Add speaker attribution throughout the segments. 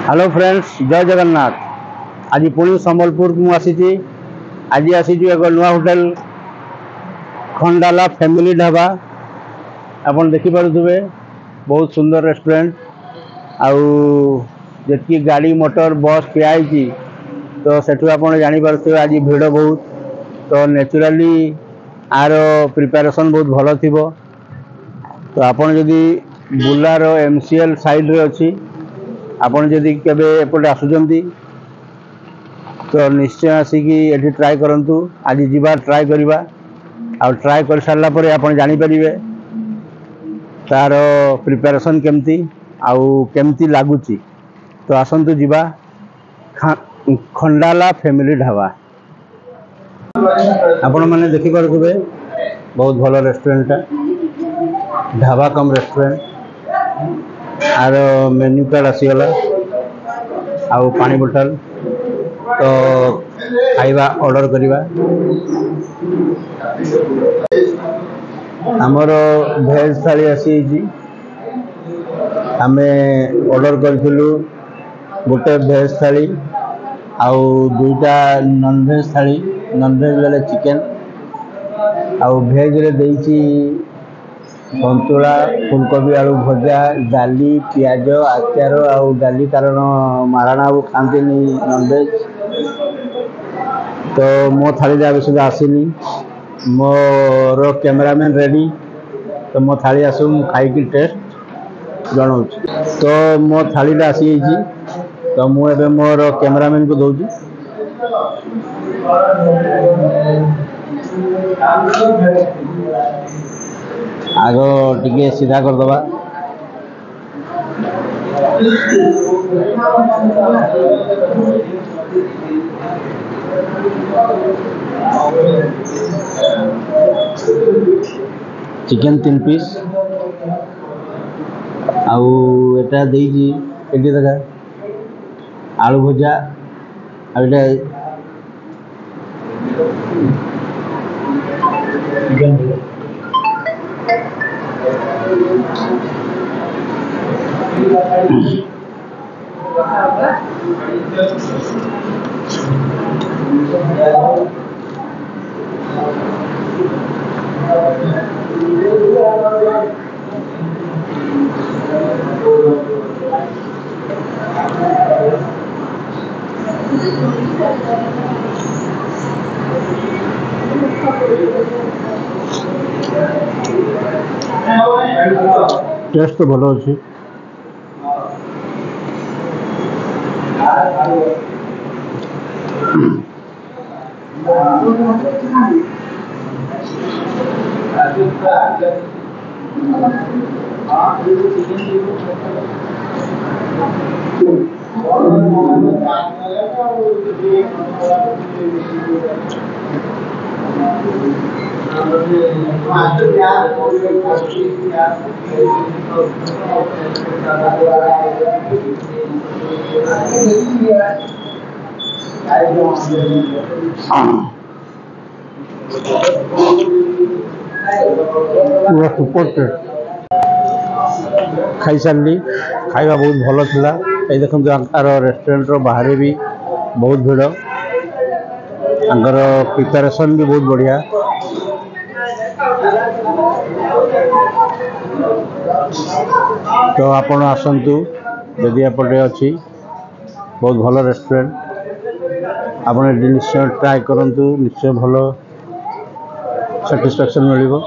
Speaker 1: Hello friends, जय जगन्नाथ। आज पुणी संबलपुर को आसी आज आसी एक नुआ होटेल खंडाला फैमिली ढाबा। आपन देखि पारुथबे बहुत सुंदर रेस्टोरेंट आउ गाड़ी मोटर बस ठियाई तो सेठू आपन जानी पारुथबे आज भीड़ बहुत। तो नेचुराली आर प्रिपरेशन बहुत भल थिबो। तो आपन जदि बुलार एमसीएल साइड रे अछि, आपन जदि केबे एपटे आसुचंती तो निश्चय आसिकी एठी ट्राई करंतु। आज जीवा ट्राई करिबा आ ट्राई कर सारला परे आपन जानि परिबे तार प्रिपरेशन केमती आउ केमती लागुची। तो आसंतु जीवा खंडाला फैमिली ढाबा। आपण माने देखि पारुथबे बहुत भलो रेस्टोरेंट ढाबा कम रेस्टोरेंट। आर मेन्यू कार्ड आसीगला आउ पानी बोतल। तो खाइबा ऑर्डर करिबा। हमर भेज थाली आसी आमे ऑर्डर करथिलु गोटे भेज थाली आउ दुईटा नॉन भेज थाली। नॉन भेज बेले चिकेन आउ भेज रे देइची संतुला, फुलकोबी आलू भजा, डाली, पियाज, आचार आउ डाली, कारण महाराणा बाबू खाती नॉन भेज। तो मो थाली जाबे सुधा आसीनी। मोर कैमरामैन रेडी। तो मो थाली आसु खाई की टेस्ट जनाऊँ। तो मो थाली आसी तो मु एबे मोर कैमरामैन को दौची। आगो टिके सीधा कर दबा। चिकेन 3 पीस आउ एटा देइजी एटी दगा आलू भजा आ एटा टेस्ट तो भलो अच्छी। पूरा सुपर टेस्ट खाई सारी। खाइबा बहुत भल थिला। ए देखो आर रेस्टोरेंट रो बाहर भी बहुत भीड़। आंकर प्रिपरेशन भी बहुत बढ़िया। तो आपण आसंतु यदि एपटे अच्छी बहुत भल रेस्टोरेंट। आपण निश्चय ट्राई करंतु। निश्चय भल सैटिस्फैक्शन मिलिबो।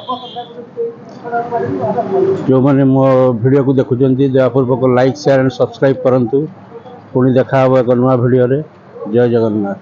Speaker 1: जो मैंने मो वीडियो को देखुचंती दयापूर्वक लाइक शेयर एंड सब्सक्राइब करंतु। पुणी देखा हो एक नुआ वीडियो रे। जय जगन्नाथ।